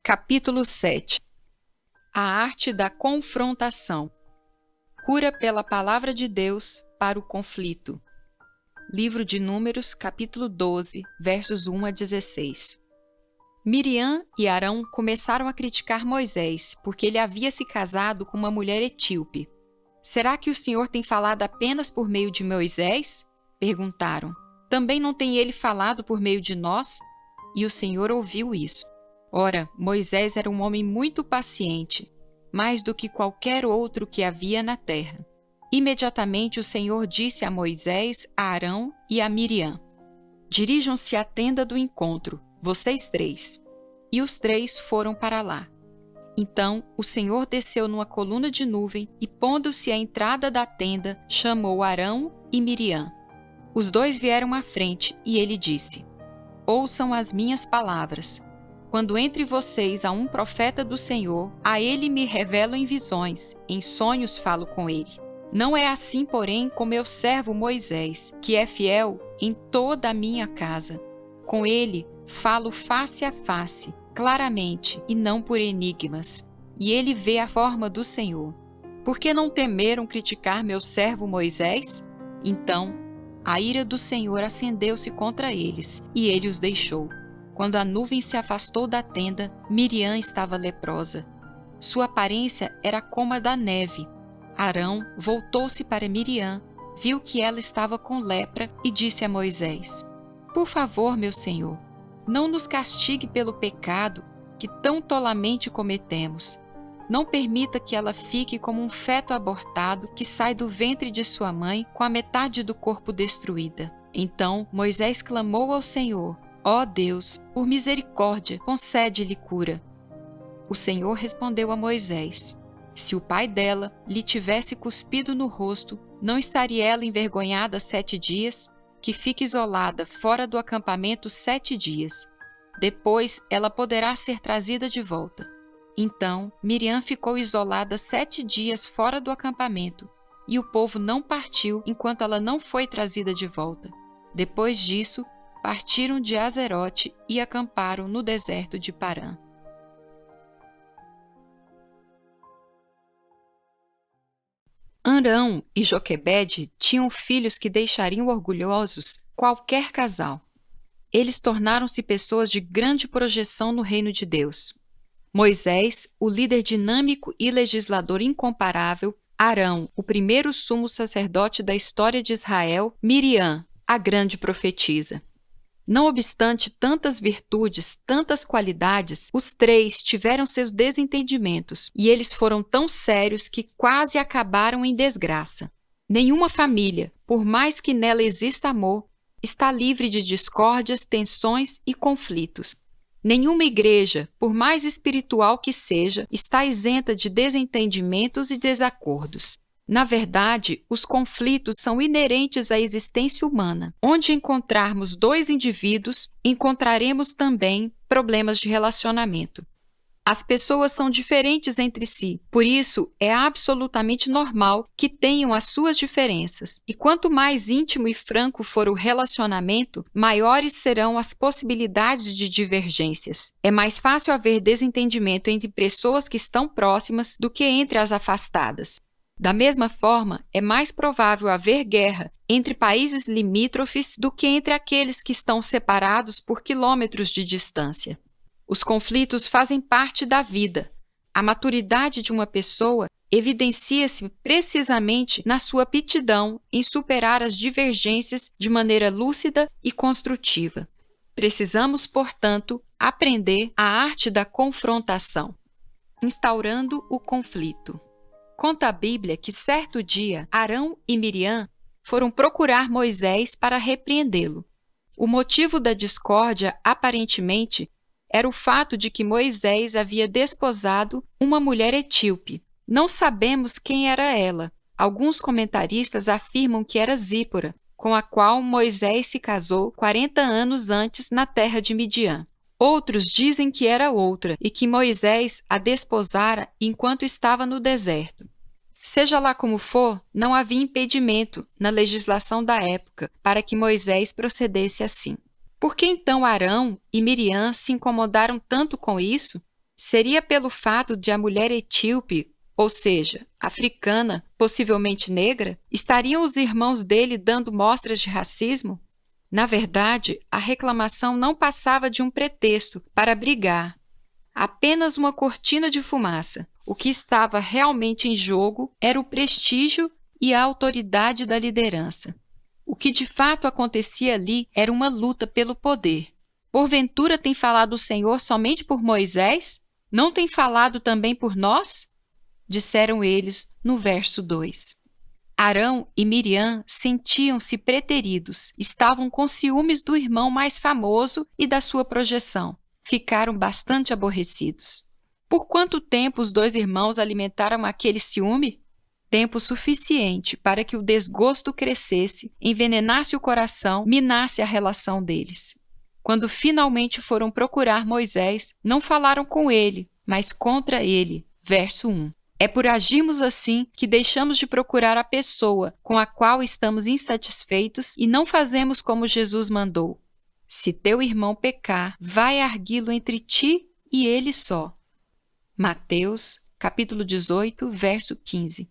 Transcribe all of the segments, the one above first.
Capítulo 7. A arte da confrontação. Cura pela palavra de Deus para o conflito. Livro de Números, capítulo 12, versos 1 a 16. Miriam e Arão começaram a criticar Moisés, porque ele havia se casado com uma mulher etíope. Será que o Senhor tem falado apenas por meio de Moisés? Perguntaram. Também não tem ele falado por meio de nós? E o Senhor ouviu isso. Ora, Moisés era um homem muito paciente, mais do que qualquer outro que havia na terra. Imediatamente o Senhor disse a Moisés, a Arão e a Miriam: dirijam-se à tenda do encontro, vocês três. E os três foram para lá. Então o Senhor desceu numa coluna de nuvem e, pondo-se à entrada da tenda, chamou Arão e Miriam. Os dois vieram à frente e ele disse: ouçam as minhas palavras. Quando entre vocês há um profeta do Senhor, a ele me revelo em visões, em sonhos falo com ele. Não é assim, porém, com meu servo Moisés, que é fiel em toda a minha casa. Com ele falo face a face, claramente, e não por enigmas. E ele vê a forma do Senhor. Por que não temeram criticar meu servo Moisés? Então, a ira do Senhor acendeu-se contra eles, e ele os deixou. Quando a nuvem se afastou da tenda, Miriam estava leprosa. Sua aparência era como a da neve. Arão voltou-se para Miriam, viu que ela estava com lepra e disse a Moisés: por favor, meu senhor, não nos castigue pelo pecado que tão tolamente cometemos. Não permita que ela fique como um feto abortado que sai do ventre de sua mãe com a metade do corpo destruída. Então Moisés clamou ao Senhor: ó Deus, por misericórdia, concede-lhe cura. O Senhor respondeu a Moisés: se o pai dela lhe tivesse cuspido no rosto, não estaria ela envergonhada 7 dias? Que fique isolada fora do acampamento 7 dias. Depois ela poderá ser trazida de volta. Então Miriam ficou isolada 7 dias fora do acampamento, e o povo não partiu enquanto ela não foi trazida de volta. Depois disso, partiram de Azerote e acamparam no deserto de Parã. Arão e Joquebede tinham filhos que deixariam orgulhosos qualquer casal. Eles tornaram-se pessoas de grande projeção no reino de Deus. Moisés, o líder dinâmico e legislador incomparável; Arão, o primeiro sumo sacerdote da história de Israel; Miriam, a grande profetisa. Não obstante tantas virtudes, tantas qualidades, os três tiveram seus desentendimentos, e eles foram tão sérios que quase acabaram em desgraça. Nenhuma família, por mais que nela exista amor, está livre de discórdias, tensões e conflitos. Nenhuma igreja, por mais espiritual que seja, está isenta de desentendimentos e desacordos. Na verdade, os conflitos são inerentes à existência humana. Onde encontrarmos 2 indivíduos, encontraremos também problemas de relacionamento. As pessoas são diferentes entre si, por isso é absolutamente normal que tenham as suas diferenças. E quanto mais íntimo e franco for o relacionamento, maiores serão as possibilidades de divergências. É mais fácil haver desentendimento entre pessoas que estão próximas do que entre as afastadas. Da mesma forma, é mais provável haver guerra entre países limítrofes do que entre aqueles que estão separados por quilômetros de distância. Os conflitos fazem parte da vida. A maturidade de uma pessoa evidencia-se precisamente na sua aptidão em superar as divergências de maneira lúcida e construtiva. Precisamos, portanto, aprender a arte da confrontação. Instaurando o conflito. Conta a Bíblia que certo dia Arão e Miriam foram procurar Moisés para repreendê-lo. O motivo da discórdia, aparentemente, era o fato de que Moisés havia desposado uma mulher etíope. Não sabemos quem era ela. Alguns comentaristas afirmam que era Zípora, com a qual Moisés se casou 40 anos antes na terra de Midian. Outros dizem que era outra e que Moisés a desposara enquanto estava no deserto. Seja lá como for, não havia impedimento na legislação da época para que Moisés procedesse assim. Por que então Arão e Miriam se incomodaram tanto com isso? Seria pelo fato de a mulher etíope, ou seja, africana, possivelmente negra, estariam os irmãos dele dando mostras de racismo? Na verdade, a reclamação não passava de um pretexto para brigar, apenas uma cortina de fumaça. O que estava realmente em jogo era o prestígio e a autoridade da liderança. O que de fato acontecia ali era uma luta pelo poder. Porventura tem falado o Senhor somente por Moisés? Não tem falado também por nós? Disseram eles no verso 2. Arão e Miriam sentiam-se preteridos, estavam com ciúmes do irmão mais famoso e da sua projeção. Ficaram bastante aborrecidos. Por quanto tempo os dois irmãos alimentaram aquele ciúme? Tempo suficiente para que o desgosto crescesse, envenenasse o coração, minasse a relação deles. Quando finalmente foram procurar Moisés, não falaram com ele, mas contra ele. Verso 1. É por agirmos assim que deixamos de procurar a pessoa com a qual estamos insatisfeitos e não fazemos como Jesus mandou. Se teu irmão pecar, vai arguí-lo entre ti e ele só. Mateus, capítulo 18, verso 15.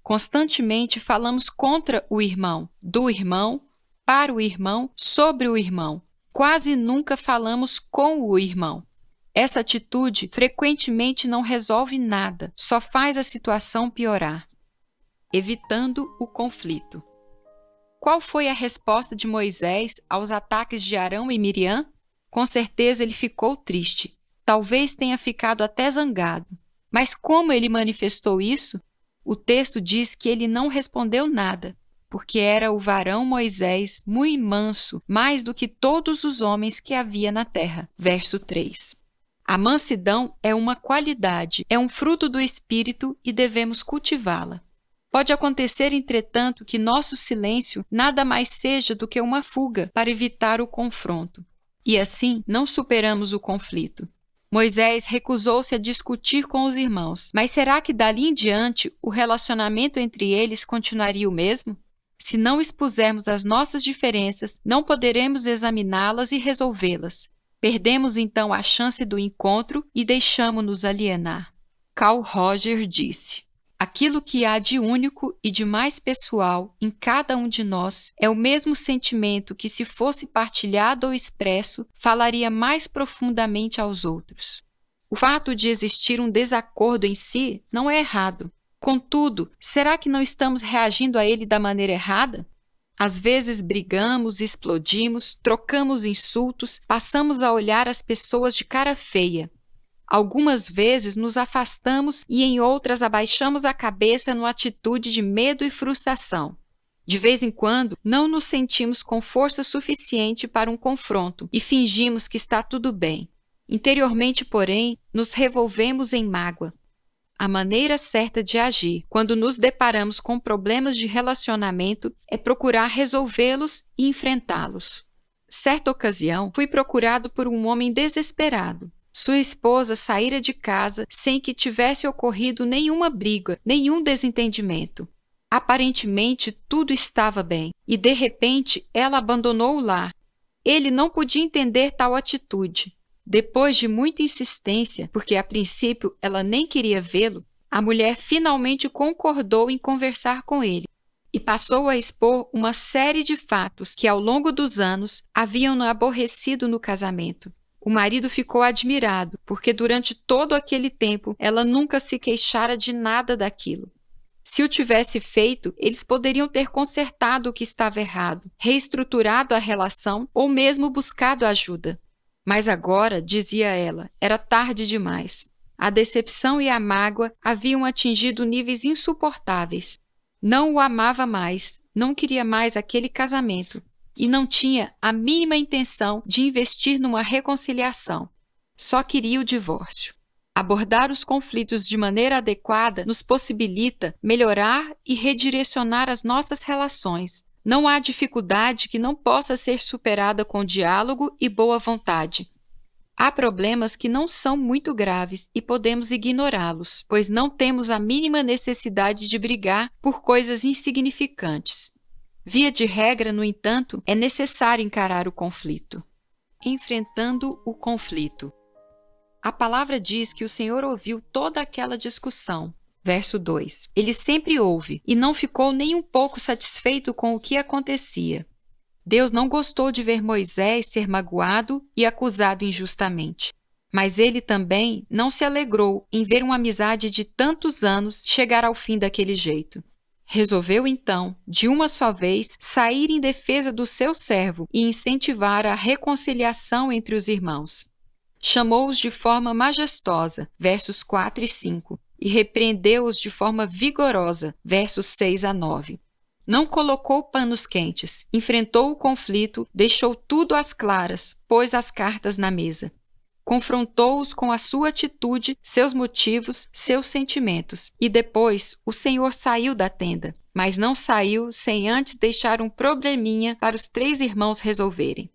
Constantemente falamos contra o irmão, do irmão, para o irmão, sobre o irmão. Quase nunca falamos com o irmão. Essa atitude frequentemente não resolve nada, só faz a situação piorar. Evitando o conflito. Qual foi a resposta de Moisés aos ataques de Arão e Miriam? Com certeza ele ficou triste. Talvez tenha ficado até zangado. Mas como ele manifestou isso? O texto diz que ele não respondeu nada, porque era o varão Moisés muito manso, mais do que todos os homens que havia na terra. Verso 3. A mansidão é uma qualidade, é um fruto do Espírito e devemos cultivá-la. Pode acontecer, entretanto, que nosso silêncio nada mais seja do que uma fuga para evitar o confronto. E assim, não superamos o conflito. Moisés recusou-se a discutir com os irmãos, mas será que dali em diante o relacionamento entre eles continuaria o mesmo? Se não expusermos as nossas diferenças, não poderemos examiná-las e resolvê-las. Perdemos então a chance do encontro e deixamo-nos alienar. Carl Rogers disse: aquilo que há de único e de mais pessoal em cada um de nós é o mesmo sentimento que, se fosse partilhado ou expresso, falaria mais profundamente aos outros. O fato de existir um desacordo em si não é errado. Contudo, será que não estamos reagindo a ele da maneira errada? Às vezes brigamos, explodimos, trocamos insultos, passamos a olhar as pessoas de cara feia. Algumas vezes nos afastamos e em outras abaixamos a cabeça numa atitude de medo e frustração. De vez em quando, não nos sentimos com força suficiente para um confronto e fingimos que está tudo bem. Interiormente, porém, nos revolvemos em mágoa. A maneira certa de agir quando nos deparamos com problemas de relacionamento é procurar resolvê-los e enfrentá-los. Certa ocasião, fui procurado por um homem desesperado. Sua esposa saíra de casa sem que tivesse ocorrido nenhuma briga, nenhum desentendimento. Aparentemente, tudo estava bem, e de repente ela abandonou o lar. Ele não podia entender tal atitude. Depois de muita insistência, porque a princípio ela nem queria vê-lo, a mulher finalmente concordou em conversar com ele e passou a expor uma série de fatos que, ao longo dos anos, haviam-no aborrecido no casamento. O marido ficou admirado, porque durante todo aquele tempo ela nunca se queixara de nada daquilo. Se o tivesse feito, eles poderiam ter consertado o que estava errado, reestruturado a relação ou mesmo buscado ajuda. Mas agora, dizia ela, era tarde demais. A decepção e a mágoa haviam atingido níveis insuportáveis. Não o amava mais, não queria mais aquele casamento e não tinha a mínima intenção de investir numa reconciliação. Só queria o divórcio. Abordar os conflitos de maneira adequada nos possibilita melhorar e redirecionar as nossas relações. Não há dificuldade que não possa ser superada com diálogo e boa vontade. Há problemas que não são muito graves e podemos ignorá-los, pois não temos a mínima necessidade de brigar por coisas insignificantes. Via de regra, no entanto, é necessário encarar o conflito. Enfrentando o conflito. A palavra diz que o Senhor ouviu toda aquela discussão. Verso 2. Ele sempre ouve e não ficou nem um pouco satisfeito com o que acontecia. Deus não gostou de ver Moisés ser magoado e acusado injustamente. Mas ele também não se alegrou em ver uma amizade de tantos anos chegar ao fim daquele jeito. Resolveu, então, de uma só vez, sair em defesa do seu servo e incentivar a reconciliação entre os irmãos. Chamou-os de forma majestosa, versos 4 e 5, e repreendeu-os de forma vigorosa, versos 6 a 9. Não colocou panos quentes, enfrentou o conflito, deixou tudo às claras, pôs as cartas na mesa. Confrontou-os com a sua atitude, seus motivos, seus sentimentos. E depois o Senhor saiu da tenda, mas não saiu sem antes deixar um probleminha para os 3 irmãos resolverem.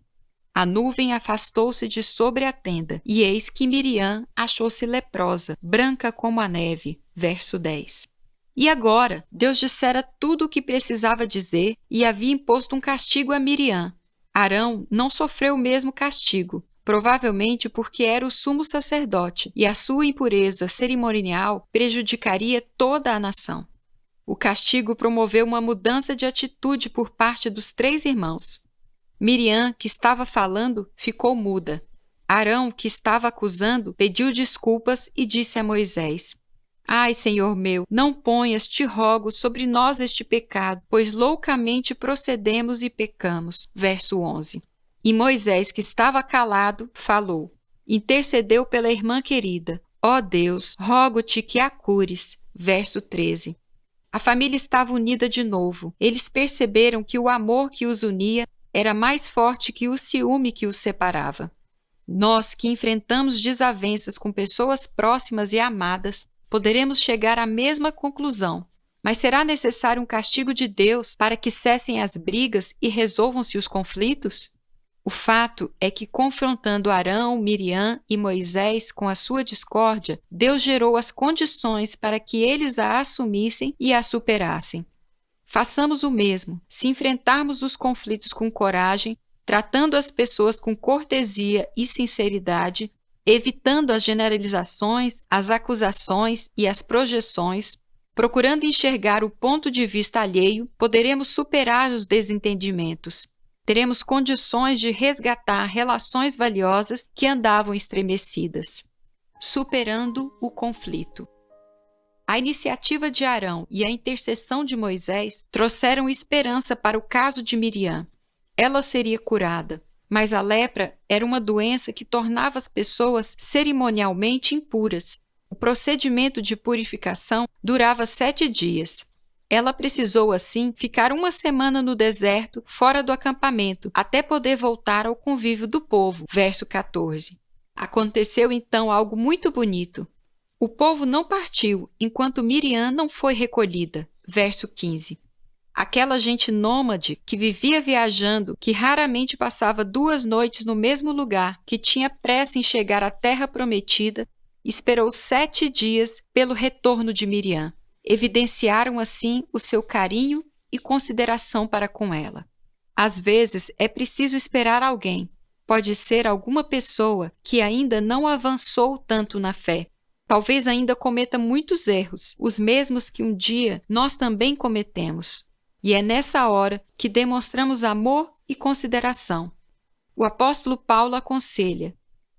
A nuvem afastou-se de sobre a tenda, e eis que Miriam achou-se leprosa, branca como a neve. Verso 10. E agora, Deus dissera tudo o que precisava dizer e havia imposto um castigo a Miriam. Arão não sofreu o mesmo castigo, provavelmente porque era o sumo sacerdote e a sua impureza cerimonial prejudicaria toda a nação. O castigo promoveu uma mudança de atitude por parte dos 3 irmãos. Miriam, que estava falando, ficou muda. Arão, que estava acusando, pediu desculpas e disse a Moisés: Ai, Senhor meu, não ponhas, te rogo, sobre nós este pecado, pois loucamente procedemos e pecamos. Verso 11. E Moisés, que estava calado, falou. Intercedeu pela irmã querida. Ó Deus, rogo-te que a cures. Verso 13. A família estava unida de novo. Eles perceberam que o amor que os unia era mais forte que o ciúme que os separava. Nós que enfrentamos desavenças com pessoas próximas e amadas, poderemos chegar à mesma conclusão, mas será necessário um castigo de Deus para que cessem as brigas e resolvam-se os conflitos? O fato é que, confrontando Arão, Miriam e Moisés com a sua discórdia, Deus gerou as condições para que eles a assumissem e a superassem. Façamos o mesmo, se enfrentarmos os conflitos com coragem, tratando as pessoas com cortesia e sinceridade, evitando as generalizações, as acusações e as projeções, procurando enxergar o ponto de vista alheio, poderemos superar os desentendimentos. Teremos condições de resgatar relações valiosas que andavam estremecidas. Superando o conflito. A iniciativa de Arão e a intercessão de Moisés trouxeram esperança para o caso de Miriam. Ela seria curada, mas a lepra era uma doença que tornava as pessoas cerimonialmente impuras. O procedimento de purificação durava 7 dias. Ela precisou, assim, ficar 1 semana no deserto, fora do acampamento, até poder voltar ao convívio do povo. Verso 14. Aconteceu então algo muito bonito. O povo não partiu enquanto Miriam não foi recolhida. Verso 15. Aquela gente nômade que vivia viajando, que raramente passava 2 noites no mesmo lugar, que tinha pressa em chegar à terra prometida, esperou 7 dias pelo retorno de Miriam. Evidenciaram assim o seu carinho e consideração para com ela. Às vezes é preciso esperar alguém. Pode ser alguma pessoa que ainda não avançou tanto na fé. Talvez ainda cometa muitos erros, os mesmos que um dia nós também cometemos. E é nessa hora que demonstramos amor e consideração. O apóstolo Paulo aconselha: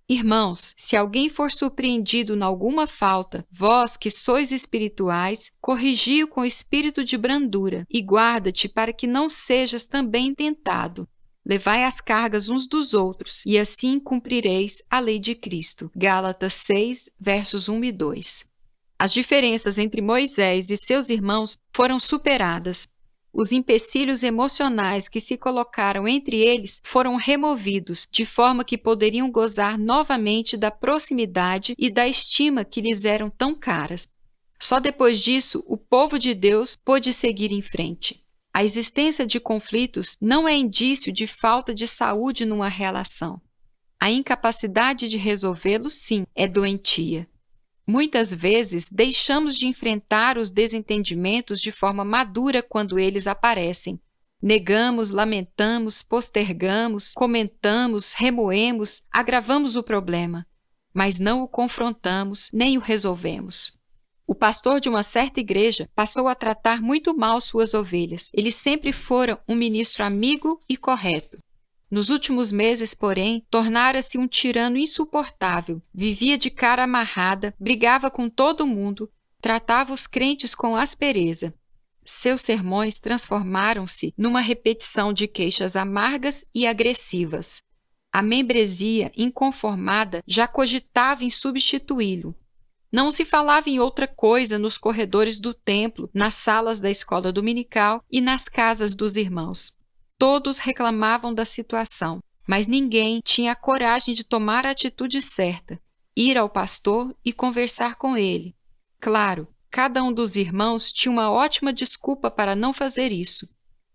Irmãos, se alguém for surpreendido em alguma falta, vós que sois espirituais, corrigi-o com espírito de brandura e guarda-te para que não sejas também tentado. Levai as cargas uns dos outros, e assim cumprireis a lei de Cristo. Gálatas 6, versos 1 e 2. As diferenças entre Moisés e seus irmãos foram superadas. Os empecilhos emocionais que se colocaram entre eles foram removidos, de forma que poderiam gozar novamente da proximidade e da estima que lhes eram tão caras. Só depois disso, o povo de Deus pôde seguir em frente. A existência de conflitos não é indício de falta de saúde numa relação. A incapacidade de resolvê-los, sim, é doentia. Muitas vezes deixamos de enfrentar os desentendimentos de forma madura quando eles aparecem. Negamos, lamentamos, postergamos, comentamos, remoemos, agravamos o problema. mas não o confrontamos nem o resolvemos. O pastor de uma certa igreja passou a tratar muito mal suas ovelhas. Ele sempre fora um ministro amigo e correto. Nos últimos meses, porém, tornara-se um tirano insuportável. Vivia de cara amarrada, brigava com todo mundo, tratava os crentes com aspereza. Seus sermões transformaram-se numa repetição de queixas amargas e agressivas. A membresia inconformada já cogitava em substituí-lo. Não se falava em outra coisa nos corredores do templo, nas salas da escola dominical e nas casas dos irmãos. Todos reclamavam da situação, mas ninguém tinha a coragem de tomar a atitude certa, ir ao pastor e conversar com ele. Claro, cada um dos irmãos tinha uma ótima desculpa para não fazer isso.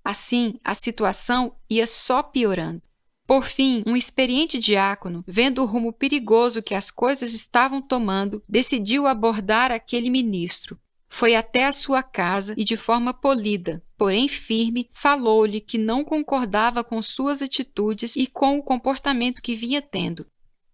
Assim, a situação ia só piorando. Por fim, um experiente diácono, vendo o rumo perigoso que as coisas estavam tomando, decidiu abordar aquele ministro. Foi até a sua casa e, de forma polida, porém firme, falou-lhe que não concordava com suas atitudes e com o comportamento que vinha tendo.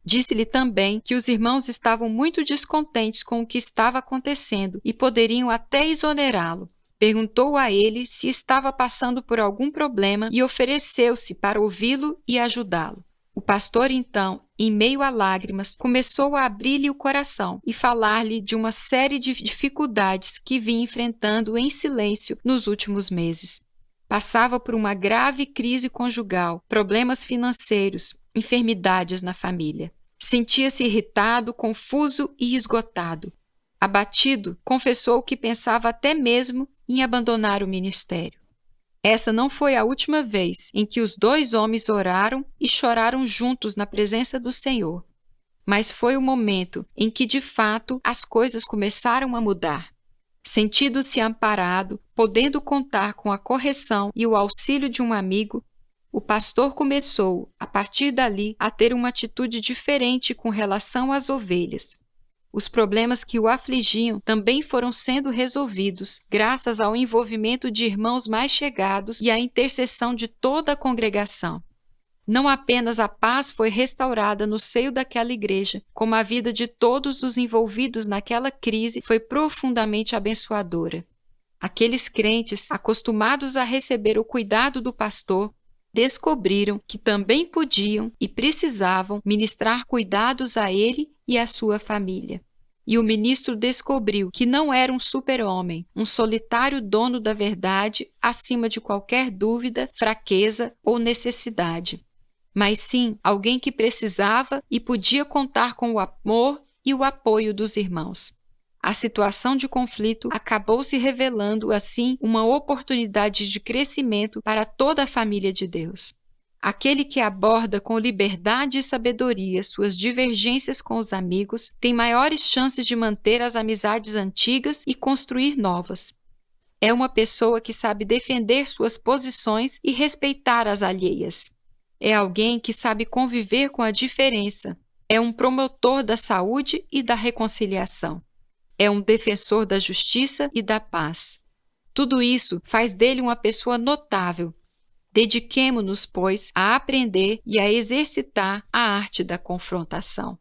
Disse-lhe também que os irmãos estavam muito descontentes com o que estava acontecendo e poderiam até exonerá-lo. Perguntou a ele se estava passando por algum problema e ofereceu-se para ouvi-lo e ajudá-lo. O pastor, então, em meio a lágrimas, começou a abrir-lhe o coração e falar-lhe de uma série de dificuldades que vinha enfrentando em silêncio nos últimos meses. Passava por uma grave crise conjugal, problemas financeiros, enfermidades na família. Sentia-se irritado, confuso e esgotado. Abatido, confessou que pensava até mesmo em abandonar o ministério. Essa não foi a última vez em que os dois homens oraram e choraram juntos na presença do Senhor, mas foi o momento em que, de fato, as coisas começaram a mudar. Sentindo-se amparado, podendo contar com a correção e o auxílio de um amigo, o pastor começou, a partir dali, a ter uma atitude diferente com relação às ovelhas. Os problemas que o afligiam também foram sendo resolvidos, graças ao envolvimento de irmãos mais chegados e à intercessão de toda a congregação. Não apenas a paz foi restaurada no seio daquela igreja, como a vida de todos os envolvidos naquela crise foi profundamente abençoadora. Aqueles crentes, acostumados a receber o cuidado do pastor, descobriram que também podiam e precisavam ministrar cuidados a ele e à sua família. E o ministro descobriu que não era um super-homem, um solitário dono da verdade acima de qualquer dúvida, fraqueza ou necessidade, mas sim alguém que precisava e podia contar com o amor e o apoio dos irmãos. A situação de conflito acabou se revelando, assim, uma oportunidade de crescimento para toda a família de Deus. Aquele que aborda com liberdade e sabedoria suas divergências com os amigos tem maiores chances de manter as amizades antigas e construir novas. É uma pessoa que sabe defender suas posições e respeitar as alheias. É alguém que sabe conviver com a diferença. É um promotor da saúde e da reconciliação. É um defensor da justiça e da paz. Tudo isso faz dele uma pessoa notável. Dediquemo-nos, pois, a aprender e a exercitar a arte da confrontação.